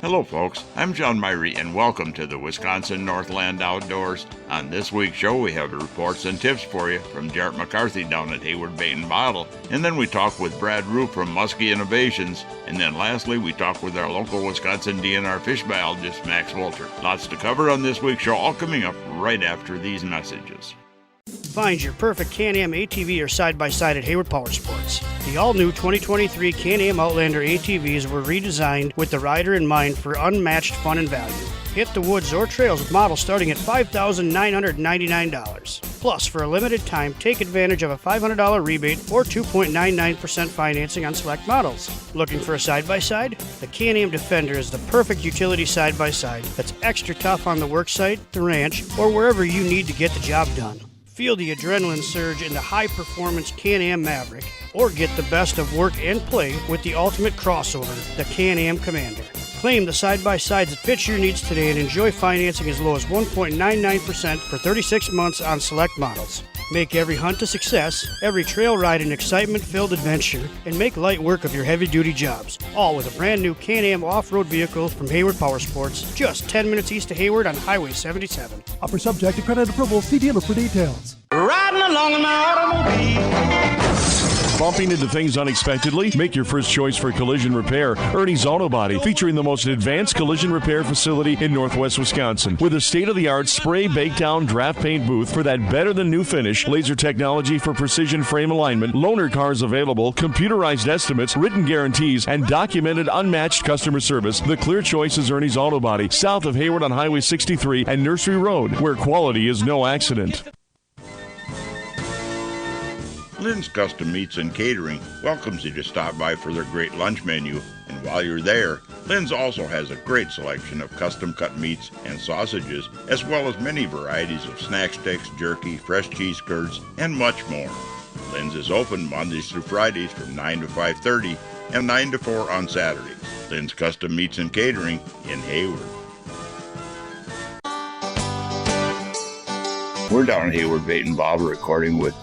Hello folks, I'm John Myrie and welcome to the Wisconsin Northland Outdoors. On this week's show we have reports and tips for you from Jarrett McCarthy down at Hayward Bait and Bottle, and then we talk with Brad Rue from Musky Innovations, and then lastly we talk with our local Wisconsin DNR fish biologist Max Wolter. Lots to cover on this week's show, all coming up right after these messages. Find your perfect Can-Am ATV or side-by-side at Hayward Power Sports. The all-new 2023 Can-Am Outlander ATVs were redesigned with the rider in mind for unmatched fun and value. Hit the woods or trails with models starting at $5,999. Plus, for a limited time, take advantage of a $500 rebate or 2.99% financing on select models. Looking for a side-by-side? The Can-Am Defender is the perfect utility side-by-side that's extra tough on the worksite, the ranch, or wherever you need to get the job done. Feel the adrenaline surge in the high-performance Can-Am Maverick, or get the best of work and play with the ultimate crossover, the Can-Am Commander. Claim the side-by-sides that fit your needs today and enjoy financing as low as 1.99% for 36 months on select models. Make every hunt a success, every trail ride an excitement-filled adventure, and make light work of your heavy-duty jobs. All with a brand-new Can-Am off-road vehicle from Hayward Power Sports, just 10 minutes east of Hayward on Highway 77. Offer subject to credit approval. See dealer for details. Riding along in my automobile. Bumping into things unexpectedly? Make your first choice for collision repair. Ernie's Auto Body, featuring the most advanced collision repair facility in Northwest Wisconsin. With a state-of-the-art spray, bake down, draft paint booth for that better-than-new finish, laser technology for precision frame alignment, loaner cars available, computerized estimates, written guarantees, and documented unmatched customer service, the clear choice is Ernie's Auto Body, south of Hayward on Highway 63 and Nursery Road, where quality is no accident. Lynn's Custom Meats and Catering welcomes you to stop by for their great lunch menu. And while you're there, Lynn's also has a great selection of custom-cut meats and sausages, as well as many varieties of snack sticks, jerky, fresh cheese curds, and much more. Lynn's is open Mondays through Fridays from 9 to 5:30 and 9 to 4 on Saturdays. Lynn's Custom Meats and Catering in Hayward. We're down at Hayward Bait and Bottle recording with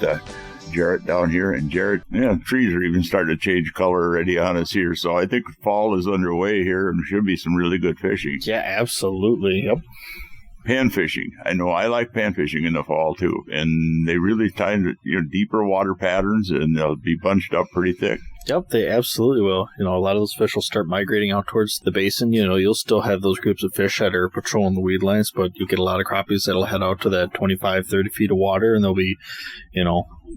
Jarrett down here, and Jarrett, trees are even starting to change color already on us here, so I think fall is underway here and there should be some really good fishing. Yeah, absolutely. Yep. Pan fishing. I know I like pan fishing in the fall too, and they really find deeper water patterns, and they'll be bunched up pretty thick. Yep, they absolutely will. A lot of those fish will start migrating out towards the basin. You'll still have those groups of fish that are patrolling the weed lines, but you get a lot of crappies that'll head out to that 25, 30 feet of water, and they'll be,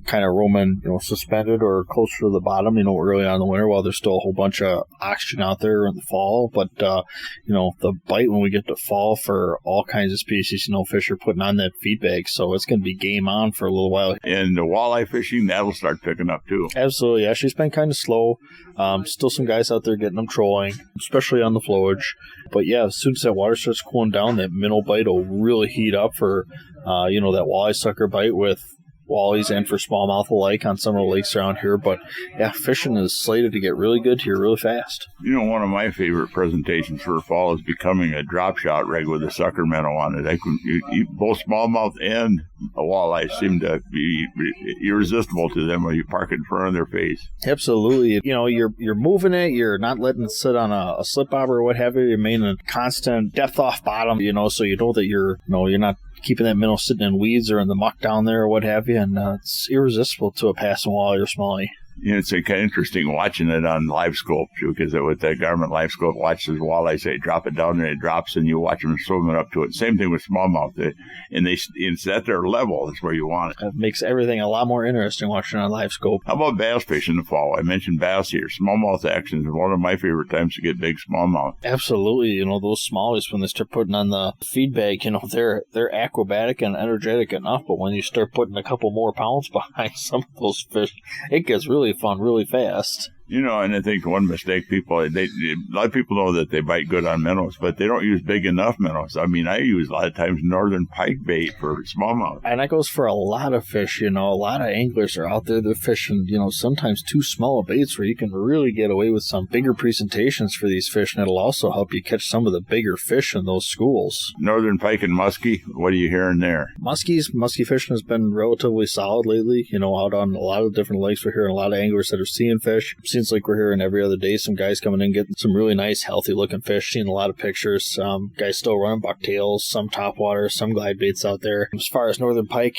kind of roaming, suspended or closer to the bottom, early on in the winter, while there's still a whole bunch of oxygen out there in the fall. But, the bite when we get to fall for all kinds of species, fish are putting on that feed bag, so it's going to be game on for a little while. And the walleye fishing, that'll start picking up too. Absolutely. Yeah, she's been kind of slow. Still some guys out there getting them trolling, especially on the flowage. But yeah, as soon as that water starts cooling down, that minnow bite will really heat up for, that walleye sucker bite with wallies and for smallmouth alike on some of the lakes around here. But yeah, fishing is slated to get really good here really fast. One of my favorite presentations for fall is becoming a drop shot rig with a sucker minnow on it. Both smallmouth and a walleye seem to be irresistible to them when you park it in front of their face. Absolutely. You're moving it. You're not letting it sit on a slip bobber or what have you. You're maintaining constant depth off bottom, so you know that you're not keeping that minnow sitting in weeds or in the muck down there or what have you, and it's irresistible to a passing walleye or smallie. It's kind of interesting watching it on live scope, too, because with that Garmin live scope, watch this walleye, say, drop it down, and it drops, and you watch them swimming up to it. Same thing with smallmouth. It's at their level. That's where you want it. It makes everything a lot more interesting watching on live scope. How about bass fishing in the fall? I mentioned bass here. Smallmouth action is one of my favorite times to get big smallmouth. Absolutely. Those smallies, when they start putting on the feed bag, they're acrobatic and energetic enough, but when you start putting a couple more pounds behind some of those fish, it gets really fun really fast. And I think one mistake a lot of people know that they bite good on minnows, but they don't use big enough minnows. I mean, I use a lot of times northern pike bait for smallmouth. And that goes for a lot of fish, a lot of anglers are out there, they're fishing, sometimes too small of baits where you can really get away with some bigger presentations for these fish, and it'll also help you catch some of the bigger fish in those schools. Northern pike and musky, what are you hearing there? Musky fishing has been relatively solid lately, out on a lot of different lakes. We're hearing a lot of anglers that are seeing fish. seems like we're hearing every other day some guys coming in getting some really nice, healthy-looking fish, seeing a lot of pictures. Guys still running bucktails, some topwater, some glide baits out there. As far as northern pike,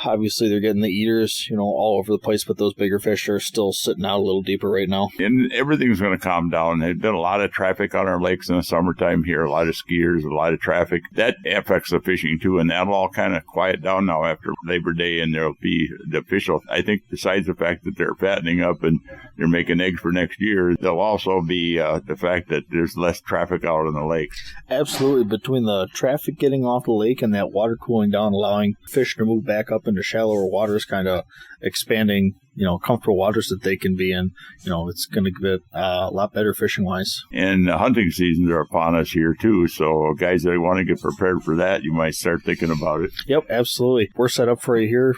obviously they're getting the eaters, all over the place, but those bigger fish are still sitting out a little deeper right now. And everything's going to calm down. There's been a lot of traffic on our lakes in the summertime here, a lot of skiers, a lot of traffic. That affects the fishing too, and that'll all kind of quiet down now after Labor Day, and there'll be the official, I think, besides the fact that they're fattening up and they're making eggs for next year, there'll also be the fact that there's less traffic out on the lakes. Absolutely. Between the traffic getting off the lake and that water cooling down, allowing fish to move back up into shallower waters, kind of expanding, comfortable waters that they can be in, it's going to get a lot better fishing-wise. And the hunting seasons are upon us here, too, so guys that want to get prepared for that, you might start thinking about it. Yep, absolutely. We're set up for you here.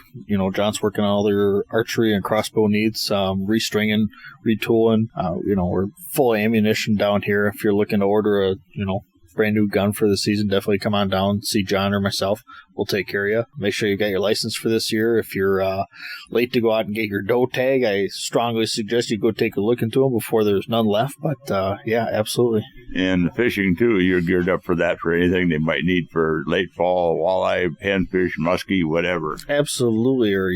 John's working on all their archery and crossbow needs, restringing, retooling. We're full of ammunition down here. If you're looking to order a, brand new gun for the season, definitely come on down, see John or myself. We'll take care of you. Make sure you got your license for this year. If you're late to go out and get your doe tag, I strongly suggest you go take a look into them before there's none left. But yeah, absolutely. And the fishing too, you're geared up for that, for anything they might need for late fall, walleye, panfish, muskie, whatever. Absolutely. Or,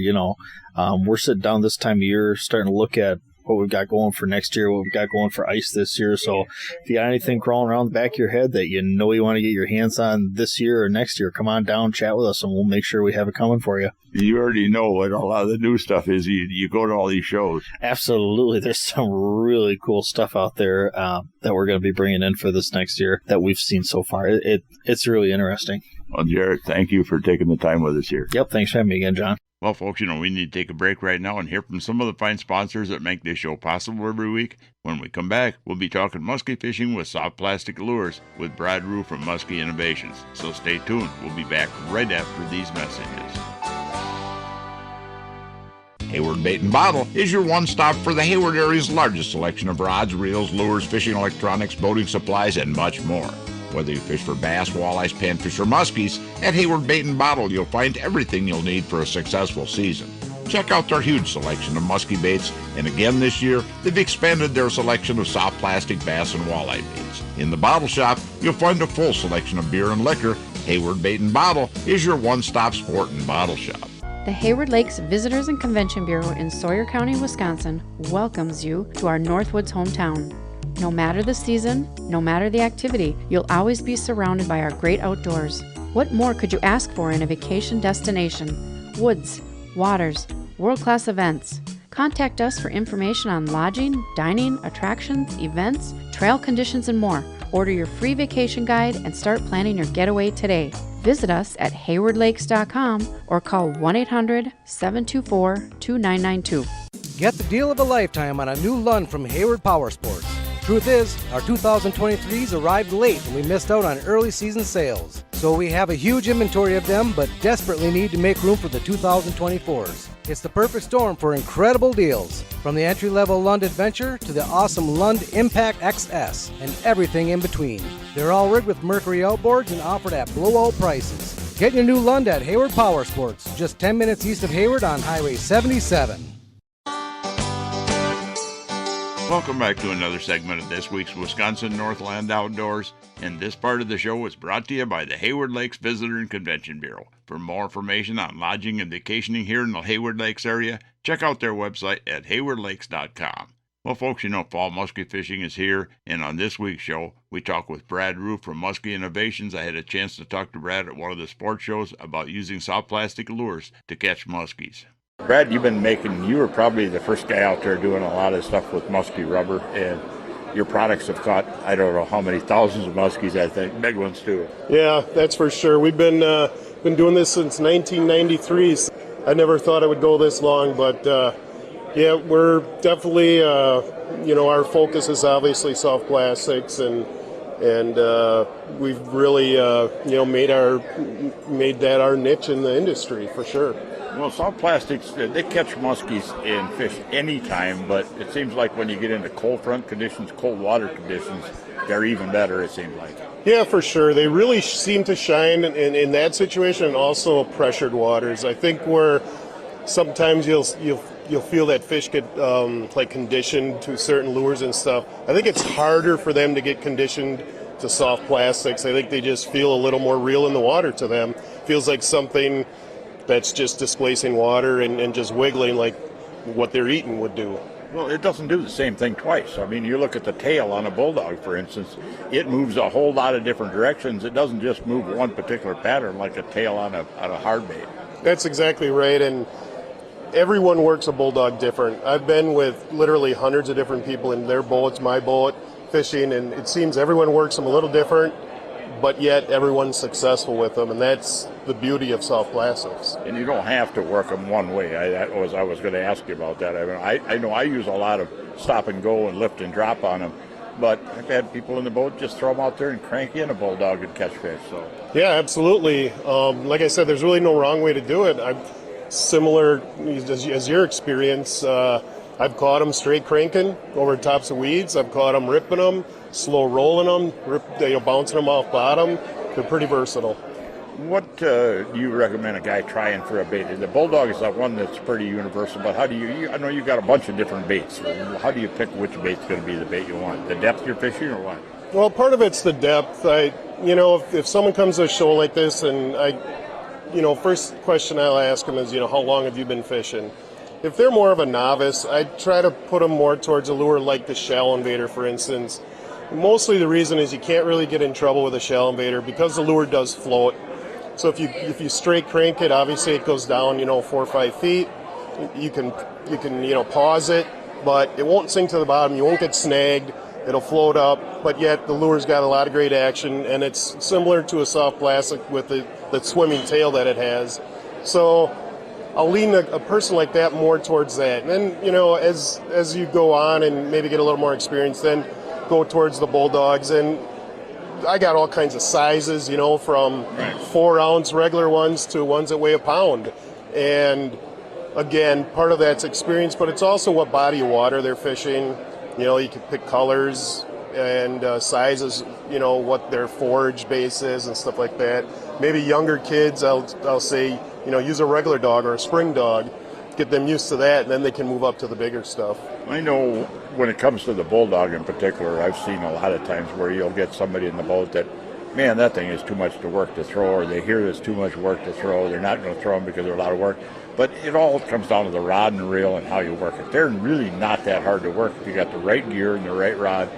we're sitting down this time of year starting to look at what we've got going for next year, what we've got going for ice this year. So if you got anything crawling around the back of your head that you want to get your hands on this year or next year, come on down, chat with us, and we'll make sure we have it coming for you. You already know what a lot of the new stuff is. You go to all these shows. Absolutely. There's some really cool stuff out there that we're going to be bringing in for this next year that we've seen so far. It's really interesting. Well, Jarrett, thank you for taking the time with us here. Yep. Thanks for having me again, John. Well, folks, we need to take a break right now and hear from some of the fine sponsors that make this show possible every week. When we come back, we'll be talking musky fishing with soft plastic lures with Brad Rue from Musky Innovations. So stay tuned. We'll be back right after these messages. Hayward Bait and Bottle is your one-stop for the Hayward area's largest selection of rods, reels, lures, fishing electronics, boating supplies, and much more. Whether you fish for bass, walleyes, panfish, or muskies, at Hayward Bait and Bottle you'll find everything you'll need for a successful season. Check out their huge selection of musky baits, and again this year, they've expanded their selection of soft plastic bass and walleye baits. In the bottle shop, you'll find a full selection of beer and liquor. Hayward Bait and Bottle is your one-stop sport and bottle shop. The Hayward Lakes Visitors and Convention Bureau in Sawyer County, Wisconsin welcomes you to our Northwoods hometown. No matter the season, no matter the activity, you'll always be surrounded by our great outdoors. What more could you ask for in a vacation destination? Woods, waters, world-class events. Contact us for information on lodging, dining, attractions, events, trail conditions, and more. Order your free vacation guide and start planning your getaway today. Visit us at haywardlakes.com or call 1-800-724-2992. Get the deal of a lifetime on a new Lund from Hayward Power Sports. Truth is, our 2023s arrived late and we missed out on early season sales. So we have a huge inventory of them, but desperately need to make room for the 2024s. It's the perfect storm for incredible deals. From the entry-level Lund Adventure to the awesome Lund Impact XS and everything in between. They're all rigged with Mercury outboards and offered at blowout prices. Get your new Lund at Hayward Power Sports, just 10 minutes east of Hayward on Highway 77. Welcome back to another segment of this week's Wisconsin Northland Outdoors, and this part of the show is brought to you by the Hayward Lakes Visitor and Convention Bureau. For more information on lodging and vacationing here in the Hayward Lakes area, check out their website at haywardlakes.com. Well, folks, fall musky fishing is here, and on this week's show, we talk with Brad Rue from Musky Innovations. I had a chance to talk to Brad at one of the sports shows about using soft plastic lures to catch muskies. Brad, you were probably the first guy out there doing a lot of stuff with musky rubber, and your products have caught, I don't know how many thousands of muskies, I think, big ones too. Yeah, that's for sure. We've been doing this since 1993. I never thought it would go this long, but yeah, we're definitely, our focus is obviously soft plastics, and we've really, made that our niche in the industry for sure. Well, soft plastics, they catch muskies and fish anytime, but it seems like when you get into cold front conditions, cold water conditions, they're even better, it seems like. Yeah, for sure. They really seem to shine in that situation, and also pressured waters. I think where sometimes you'll you'll feel that fish get like conditioned to certain lures and stuff. I think it's harder for them to get conditioned to soft plastics. I think they just feel a little more real in the water to them. Feels like something that's just displacing water and just wiggling like what they're eating would do. Well, it doesn't do the same thing twice. I mean, you look at the tail on a bulldog, for instance, it moves a whole lot of different directions. It doesn't just move one particular pattern like a tail on a hard bait. That's exactly right, and everyone works a bulldog different. I've been with literally hundreds of different people in their boats, my boat, fishing, and it seems everyone works them a little different, but yet everyone's successful with them, and that's the beauty of soft plastics. And you don't have to work them one way. I was going to ask you about that. I mean, I know I use a lot of stop and go and lift and drop on them, but I've had people in the boat just throw them out there and crank in a bulldog and catch fish. So yeah, absolutely. Like I said, there's really no wrong way to do it. Similar as your experience. I've caught them straight cranking over tops of weeds. I've caught them ripping them, slow rolling them, bouncing them off bottom. They're pretty versatile. What do you recommend a guy trying for a bait? The bulldog is that one that's pretty universal, but how do you I know you've got a bunch of different baits. How do you pick which bait's going to be the bait you want? The depth you're fishing or what? Well, part of it's the depth. If someone comes to a show like this and first question I'll ask them is, how long have you been fishing? If they're more of a novice, I try to put them more towards a lure like the shallow invader, for instance. Mostly the reason is you can't really get in trouble with a shallow invader because the lure does float. So if you straight crank it, obviously it goes down, 4 or 5 feet. You can pause it, but it won't sink to the bottom. You won't get snagged. It'll float up, but yet the lure's got a lot of great action, and it's similar to a soft plastic with the swimming tail that it has. So I'll lean a person like that more towards that. And then, as you go on and maybe get a little more experience, then go towards the bulldogs. And I got all kinds of sizes, from 4-ounce regular ones to ones that weigh a pound. And again, part of that's experience, but it's also what body of water they're fishing. You can pick colors and sizes, what their forage base is and stuff like that. Maybe younger kids, I'll say, use a regular dog or a spring dog, get them used to that, and then they can move up to the bigger stuff. I know when it comes to the bulldog in particular, I've seen a lot of times where you'll get somebody in the boat that, man, that thing is too much to work to throw, or they hear it's too much work to throw. They're not going to throw them because they're a lot of work. But it all comes down to the rod and reel and how you work it. They're really not that hard to work if you got the right gear and the right rod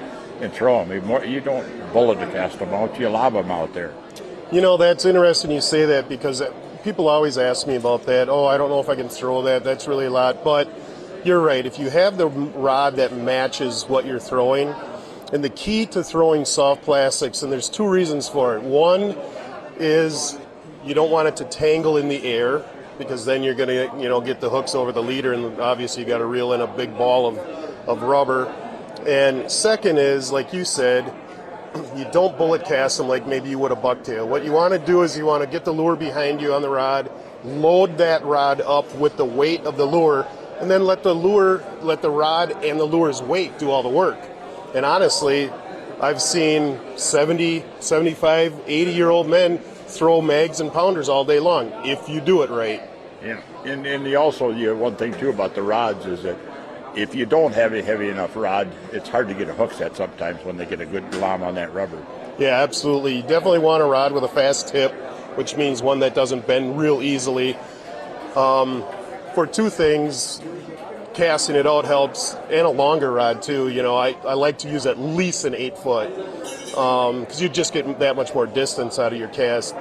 and throw them. You don't bullet to cast them out, you lob them out there. That's interesting you say that because people always ask me about that. Oh, I don't know if I can throw that. That's really a lot. But you're right. If you have the rod that matches what you're throwing, and the key to throwing soft plastics, and there's 2 reasons for it. One is you don't want it to tangle in the air because then you're going to, get the hooks over the leader, and obviously you got to reel in a big ball of rubber. And second is, like you said, you don't bullet cast them like maybe you would a bucktail. What you want to do is you want to get the lure behind you on the rod, load that rod up with the weight of the lure, and then let the rod and the lure's weight do all the work. And honestly, I've seen 70, 75, 80-year-old men throw mags and pounders all day long if you do it right. Yeah, and one thing too about the rods is that if you don't have a heavy enough rod, it's hard to get a hook set sometimes when they get a good glom on that rubber. Yeah, absolutely. You definitely want a rod with a fast tip, which means one that doesn't bend real easily. For 2 things, casting it out helps, and a longer rod too. I like to use at least an 8-foot because you just get that much more distance out of your cast.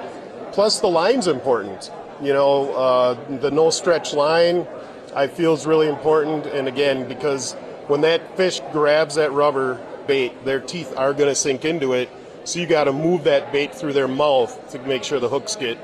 Plus the line's important. The no stretch line I feel is really important, and again, because when that fish grabs that rubber bait, their teeth are going to sink into it, so you got to move that bait through their mouth to make sure the hooks get,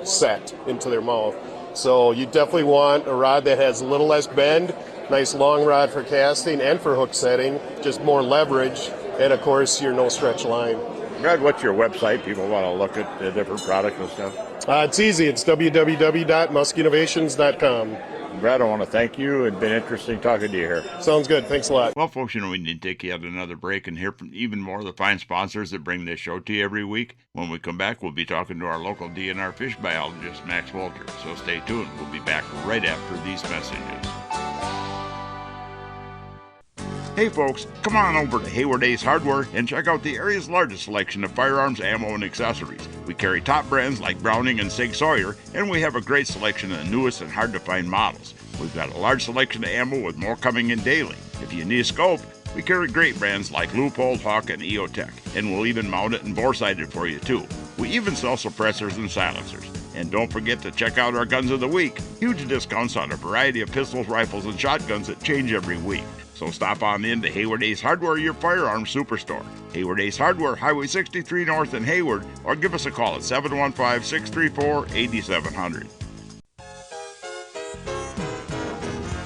set into their mouth. So you definitely want a rod that has a little less bend, nice long rod for casting and for hook setting, just more leverage, and of course your no stretch line. Brad, what's your website? People want to look at the different products and stuff. It's easy. It's www.muskyinnovations.com. Brad, I want to thank you. It's been interesting talking to you here. Sounds good. Thanks a lot. Well, folks, we need to take yet another break and hear from even more of the fine sponsors that bring this show to you every week. When we come back, we'll be talking to our local DNR fish biologist, Max Wolter. So stay tuned. We'll be back right after these messages. Hey folks, come on over to Hayward Ace Hardware and check out the area's largest selection of firearms, ammo, and accessories. We carry top brands like Browning and Sig Sauer, and we have a great selection of the newest and hard-to-find models. We've got a large selection of ammo with more coming in daily. If you need a scope, we carry great brands like Leupold, Hawk, and EOTech, and we'll even mount it and bore-sight it for you too. We even sell suppressors and silencers. And don't forget to check out our Guns of the Week. Huge discounts on a variety of pistols, rifles, and shotguns that change every week. So stop on in to Hayward Ace Hardware, your firearms superstore. Hayward Ace Hardware, Highway 63 North in Hayward, or give us a call at 715-634-8700.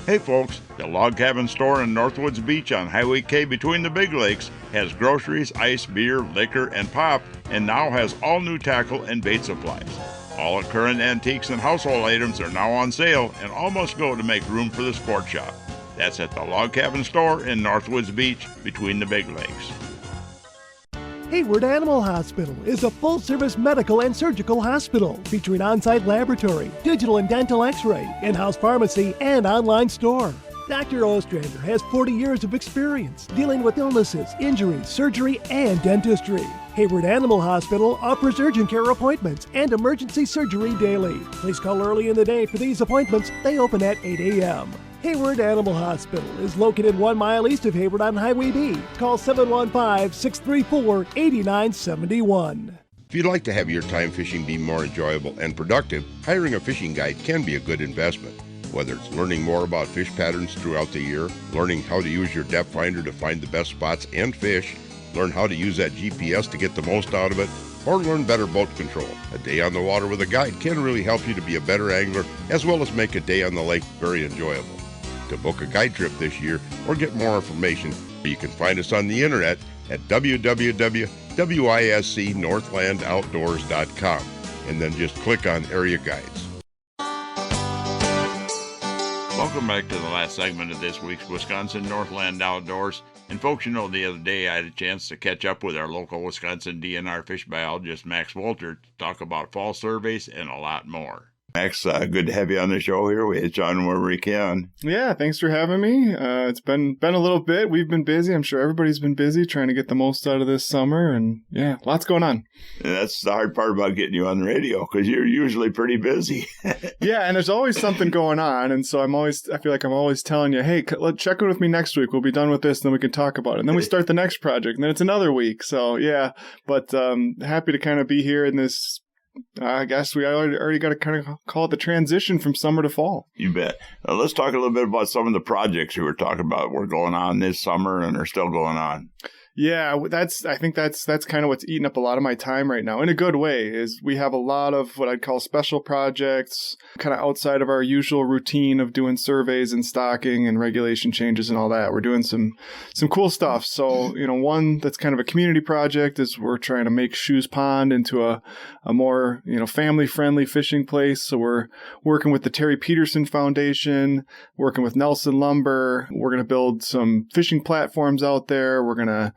Hey folks, the Log Cabin Store in Northwoods Beach on Highway K between the Big Lakes has groceries, ice, beer, liquor, and pop, and now has all new tackle and bait supplies. All current antiques and household items are now on sale, and all must go to make room for the sport shop. That's at the Log Cabin Store in Northwoods Beach between the Big Lakes. Hayward Animal Hospital is a full-service medical and surgical hospital featuring on-site laboratory, digital and dental x-ray, in-house pharmacy, and online store. Dr. Ostrander has 40 years of experience dealing with illnesses, injuries, surgery, and dentistry. Hayward Animal Hospital offers urgent care appointments and emergency surgery daily. Please call early in the day for these appointments. They open at 8 a.m. Hayward Animal Hospital is located 1 mile east of Hayward on Highway B. Call 715-634-8971. If you'd like to have your time fishing be more enjoyable and productive, hiring a fishing guide can be a good investment. Whether it's learning more about fish patterns throughout the year, learning how to use your depth finder to find the best spots and fish, learn how to use that GPS to get the most out of it, or learn better boat control. A day on the water with a guide can really help you to be a better angler, as well as make a day on the lake very enjoyable. To book a guide trip this year or get more information, you can find us on the internet at www.wiscnorthlandoutdoors.com, and then just click on Area Guides. Welcome back to the last segment of this week's Wisconsin Northland Outdoors. And folks, you know, the other day I had a chance to catch up with our local Wisconsin DNR fish biologist, Max Wolter, to talk about fall surveys and a lot more. Max, good to have you on the show here. We hit you on where we can. Yeah, thanks for having me. It's been a little bit. We've been busy. I'm sure everybody's been busy trying to get the most out of this summer. And yeah, lots going on. And that's the hard part about getting you on the radio, because you're usually pretty busy. Yeah, and there's always something going on. And so I feel like I'm always telling you, hey, check in with me next week. We'll be done with this, and then we can talk about it. And then we start the next project, and then it's another week. So yeah, but happy to kind of be here in this. I guess we already got to kind of call it the transition from summer to fall. You bet. Let's talk a little bit about some of the projects you were talking about were going on this summer and are still going on. Yeah, I think that's kind of what's eating up a lot of my time right now in a good way. Is we have a lot of what I'd call special projects, kind of outside of our usual routine of doing surveys and stocking and regulation changes and all that. We're doing some cool stuff. So, you know, one that's kind of a community project is we're trying to make Shoes Pond into a more, you know, family-friendly fishing place. So we're working with the Terry Peterson Foundation, working with Nelson Lumber. We're going to build some fishing platforms out there. We're going to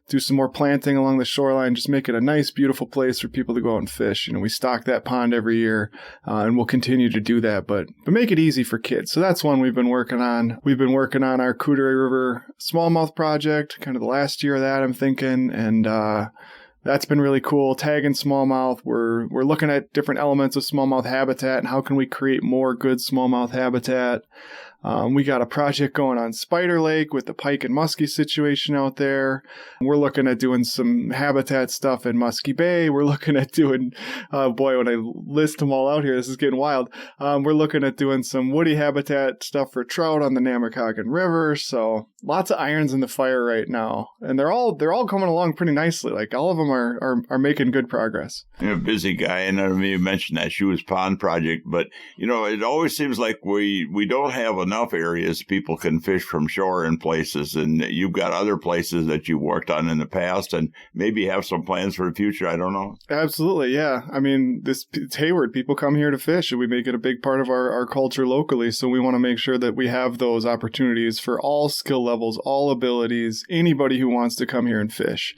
do some more planting along the shoreline, just make it a nice, beautiful place for people to go out and fish. You know, we stock that pond every year, and we'll continue to do that, but make it easy for kids. So that's one we've been working on. We've been working on our Cooteray River smallmouth project, kind of the last year of that, I'm thinking, and that's been really cool. Tagging smallmouth. We're looking at different elements of smallmouth habitat and how can we create more good smallmouth habitat. We got a project going on Spider Lake with the pike and muskie situation out there. We're looking at doing some habitat stuff in Musky Bay. We're looking at doing, when I list them all out here, this is getting wild. We're looking at doing some woody habitat stuff for trout on the Namakagon River. So lots of irons in the fire right now. And they're all coming along pretty nicely. Like all of them are making good progress. You're a busy guy, and I mean, you mentioned that Shoes Pond project, but you know, it always seems like we don't have enough areas people can fish from shore in places, and you've got other places that you've worked on in the past and maybe have some plans for the future. I don't know. Absolutely, yeah. I mean, it's Hayward. People come here to fish, and we make it a big part of our culture locally, so we want to make sure that we have those opportunities for all skill levels, all abilities, anybody who wants to come here and fish.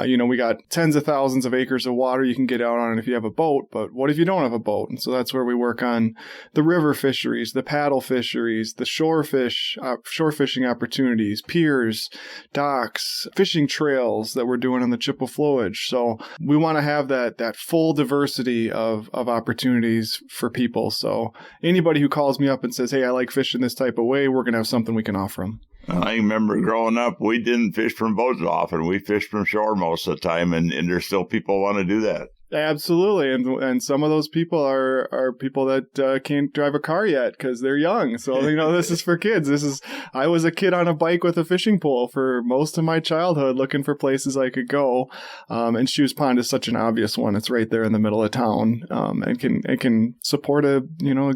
You know, we got tens of thousands of acres of water you can get out on if you have a boat, but what if you don't have a boat? And so that's where we work on the river fisheries, the paddle fisheries, opportunities, the shore fishing opportunities, piers, docks, fishing trails that we're doing on the Chippewa flowage. So we want to have that full diversity of opportunities for people. So anybody who calls me up and says, hey, I like fishing this type of way, we're going to have something we can offer them. I remember growing up, we didn't fish from boats often. We fished from shore most of the time, and there's still people who want to do that. Absolutely, and some of those people are people that can't drive a car yet because they're young. So this is for kids. I was a kid on a bike with a fishing pole for most of my childhood, looking for places I could go. And Shoes Pond is such an obvious one. It's right there in the middle of town, and can support a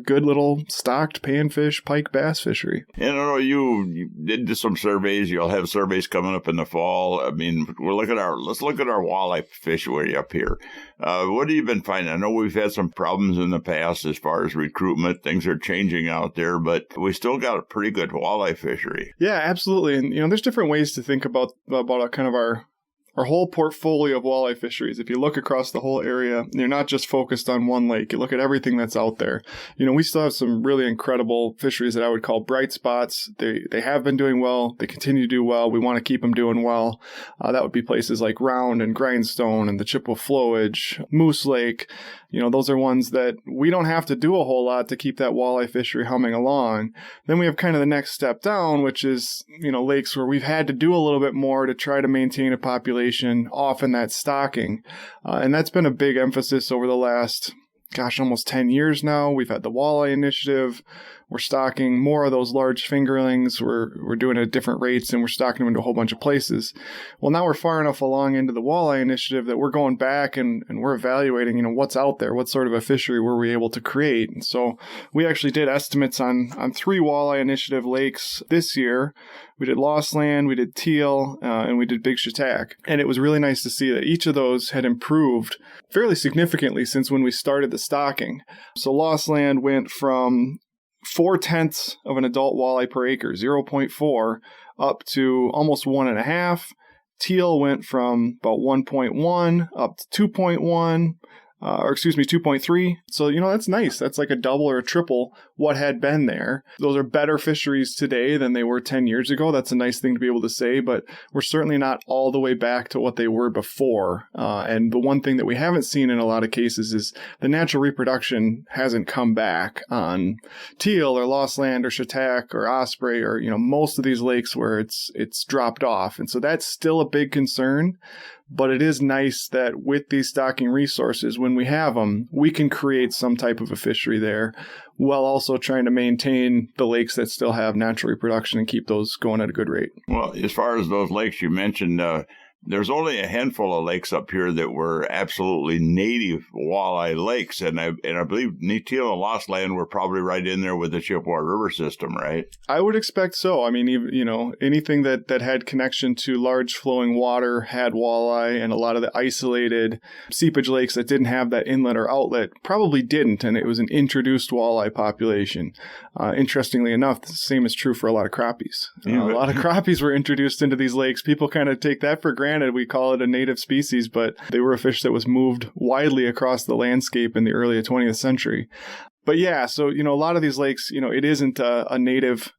good little stocked panfish, pike, bass fishery. And I know you did some surveys. You'll have surveys coming up in the fall. I mean, let's look at our walleye fishery up here. What have you been finding? I know we've had some problems in the past as far as recruitment. Things are changing out there, but we still got a pretty good walleye fishery. Yeah, absolutely. And, there's different ways to think about kind of our whole portfolio of walleye fisheries. If you look across the whole area, you're not just focused on one lake. You look at everything that's out there. We still have some really incredible fisheries that I would call bright spots. They have been doing well. They continue to do well. We want to keep them doing well. That would be places like Round and Grindstone and the Chippewa Flowage, Moose Lake. Those are ones that we don't have to do a whole lot to keep that walleye fishery humming along. Then we have kind of the next step down, which is, lakes where we've had to do a little bit more to try to maintain a population, often that's stocking. And that's been a big emphasis over the last, almost 10 years now. We've had the walleye initiative. We're stocking more of those large fingerlings. We're doing it at different rates, and we're stocking them into a whole bunch of places. Well, now we're far enough along into the walleye initiative that we're going back and we're evaluating, what's out there, what sort of a fishery were we able to create. And so we actually did estimates on 3 walleye initiative lakes this year. We did Lost Land, we did Teal, and we did Big Chautauqua. And it was really nice to see that each of those had improved fairly significantly since when we started the stocking. So Lost Land went from 0.4 of an adult walleye per acre, 0.4, up to almost 1.5. Teal went from about 1.1 up to 2.1. 2.3. So, that's nice. That's like a double or a triple what had been there. Those are better fisheries today than they were 10 years ago. That's a nice thing to be able to say, but we're certainly not all the way back to what they were before. And the one thing that we haven't seen in a lot of cases is the natural reproduction hasn't come back on teal or Lost Land or Chautauqua or Osprey or, most of these lakes where it's dropped off. And so that's still a big concern. But it is nice that with these stocking resources, when we have them, we can create some type of a fishery there while also trying to maintain the lakes that still have natural reproduction and keep those going at a good rate. Well, as far as those lakes you mentioned, there's only a handful of lakes up here that were absolutely native walleye lakes, and I believe Teal and Lost Land were probably right in there with the Chippewa River system, right? I would expect so. I mean, anything that had connection to large flowing water had walleye, and a lot of the isolated seepage lakes that didn't have that inlet or outlet probably didn't, and it was an introduced walleye population. Interestingly enough, the same is true for a lot of crappies. A lot of crappies were introduced into these lakes. People kind of take that for granted. We call it a native species, but they were a fish that was moved widely across the landscape in the early 20th century. But yeah, so, a lot of these lakes, it isn't a native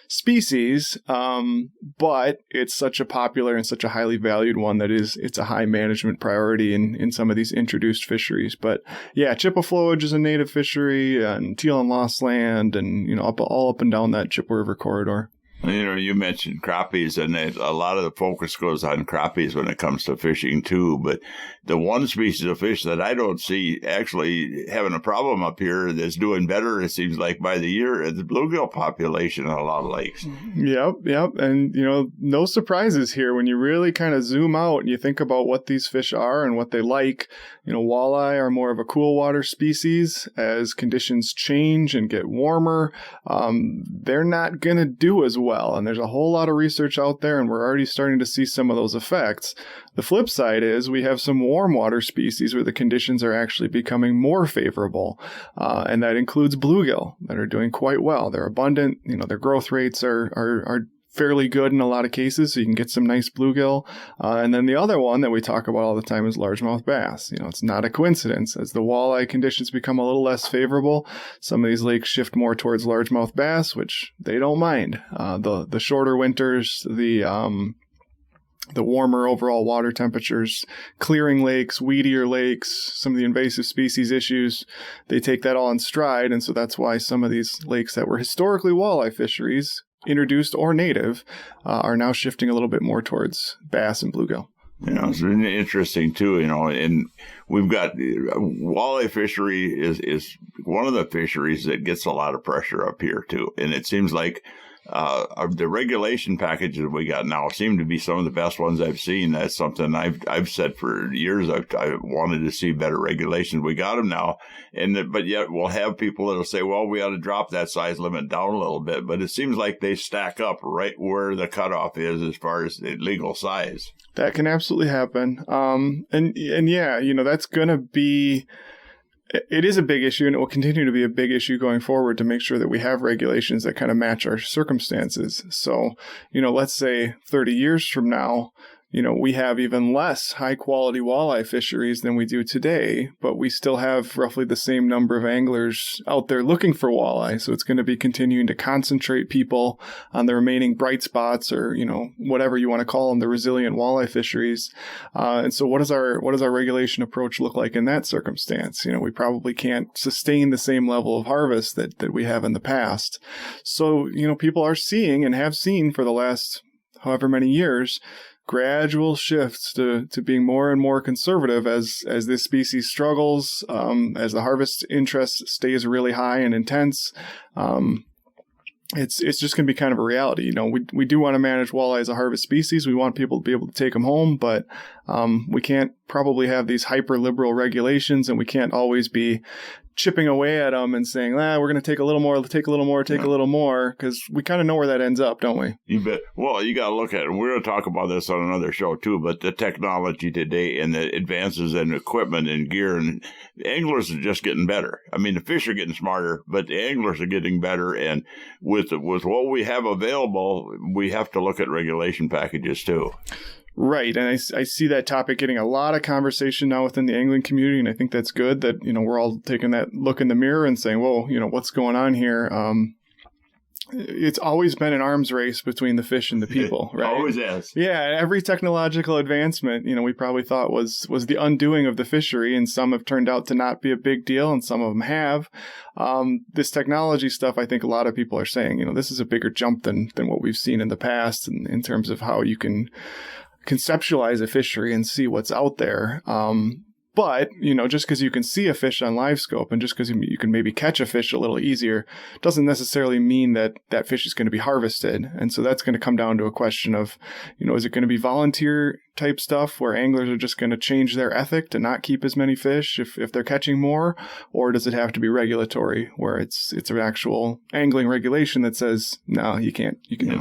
species, but it's such a popular and such a highly valued one that it's a high management priority in some of these introduced fisheries. But yeah, Chippewa Flowage is a native fishery, and Teal and Lost Land, and, all up and down that Chippewa River corridor. You mentioned crappies, and a lot of the focus goes on crappies when it comes to fishing, too. But the one species of fish that I don't see actually having a problem up here that's doing better, it seems like, by the year, is the bluegill population in a lot of lakes. Yep. And, no surprises here when you really kind of zoom out and you think about what these fish are and what they like. Walleye are more of a cool water species. As conditions change and get warmer, they're not going to do as well. And there's a whole lot of research out there, and we're already starting to see some of those effects. The flip side is we have some warm water species where the conditions are actually becoming more favorable. And that includes bluegill that are doing quite well. They're abundant. Their growth rates are fairly good in a lot of cases, so you can get some nice bluegill. And then the other one that we talk about all the time is largemouth bass. It's not a coincidence. As the walleye conditions become a little less favorable, some of these lakes shift more towards largemouth bass, which they don't mind. The shorter winters, the warmer overall water temperatures, clearing lakes, weedier lakes, some of the invasive species issues, they take that all in stride. And so that's why some of these lakes that were historically walleye fisheries, introduced or native, are now shifting a little bit more towards bass and bluegill. It's really interesting too, and we've got walleye fishery is one of the fisheries that gets a lot of pressure up here too. And it seems like the regulation packages we got now seem to be some of the best ones I've seen. That's something I've said for years. I wanted to see better regulations. We got them now, but yet we'll have people that'll say, "Well, we ought to drop that size limit down a little bit." But it seems like they stack up right where the cutoff is as far as the legal size. That can absolutely happen. And yeah, that's going to be. It is a big issue, and it will continue to be a big issue going forward to make sure that we have regulations that kind of match our circumstances. So, let's say 30 years from now, we have even less high-quality walleye fisheries than we do today, but we still have roughly the same number of anglers out there looking for walleye. So it's going to be continuing to concentrate people on the remaining bright spots, or whatever you want to call them, the resilient walleye fisheries. And so what does our regulation approach look like in that circumstance? We probably can't sustain the same level of harvest that we have in the past. So people are seeing and have seen for the last however many years gradual shifts to being more and more conservative as this species struggles, as the harvest interest stays really high and intense. It's just going to be kind of a reality. We do want to manage walleye as a harvest species. We want people to be able to take them home, but we can't probably have these hyper liberal regulations, and we can't always be chipping away at them and saying, we're going to take a little more, take a little more, because we kind of know where that ends up, don't we? You bet. Well, you got to look at it. We're going to talk about this on another show too, but the technology today and the advances in equipment and gear, and the anglers are just getting better. I mean, the fish are getting smarter, but the anglers are getting better. And with what we have available, we have to look at regulation packages too. Right. And I see that topic getting a lot of conversation now within the angling community. And I think that's good that, we're all taking that look in the mirror and saying, whoa, what's going on here? It's always been an arms race between the fish and the people, right? Always is. Yeah. Every technological advancement, we probably thought was the undoing of the fishery. And some have turned out to not be a big deal, and some of them have. This technology stuff, I think a lot of people are saying, this is a bigger jump than what we've seen in the past in terms of how you can conceptualize a fishery and see what's out there. But, just because you can see a fish on live scope and just because you can maybe catch a fish a little easier doesn't necessarily mean that fish is going to be harvested. And so that's going to come down to a question of, is it going to be volunteer type stuff where anglers are just going to change their ethic to not keep as many fish if they're catching more? Or does it have to be regulatory where it's an actual angling regulation that says, no, you can't.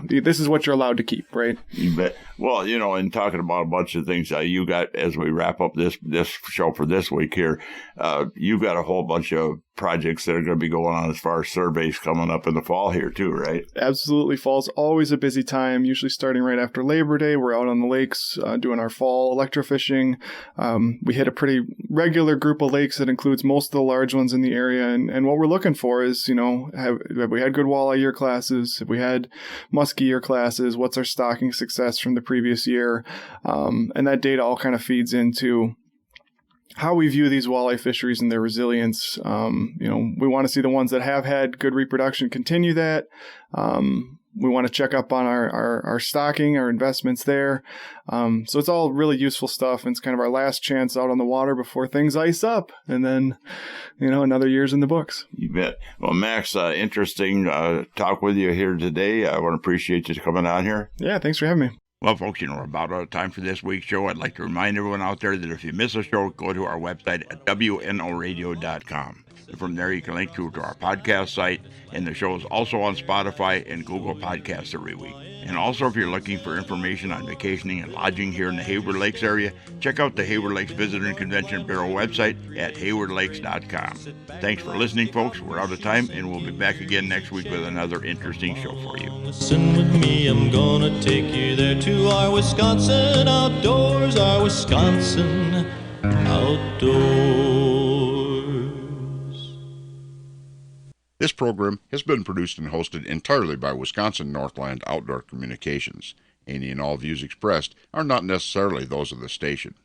This is what you're allowed to keep, right? You bet. Well, and talking about a bunch of things you got as we wrap up this show for this week here, you've got a whole bunch of projects that are going to be going on as far as surveys coming up in the fall here too, right? Absolutely. Fall's always a busy time, usually starting right after Labor Day. We're out on the lakes doing our fall electrofishing. We hit a pretty regular group of lakes that includes most of the large ones in the area. And what we're looking for is, have we had good walleye year classes? Have we had musky year classes? What's our stocking success from the previous year? And that data all kind of feeds into how we view these walleye fisheries and their resilience. We want to see the ones that have had good reproduction continue that. We want to check up on our stocking, our investments there. So it's all really useful stuff. And it's kind of our last chance out on the water before things ice up. And then, another year's in the books. You bet. Well, Max, interesting talk with you here today. I want to appreciate you coming on here. Yeah, thanks for having me. Well, folks, we're about out of time for this week's show. I'd like to remind everyone out there that if you miss a show, go to our website at WNOradio.com. And from there, you can link to our podcast site, and the show is also on Spotify and Google Podcasts every week. And also, if you're looking for information on vacationing and lodging here in the Hayward Lakes area, check out the Hayward Lakes Visitor and Convention Bureau website at haywardlakes.com. Thanks for listening, folks. We're out of time, and we'll be back again next week with another interesting show for you. Listen with me, I'm gonna take you there to our Wisconsin outdoors, our Wisconsin outdoors. This program has been produced and hosted entirely by Wisconsin Northland Outdoor Communications. Any and all views expressed are not necessarily those of the station.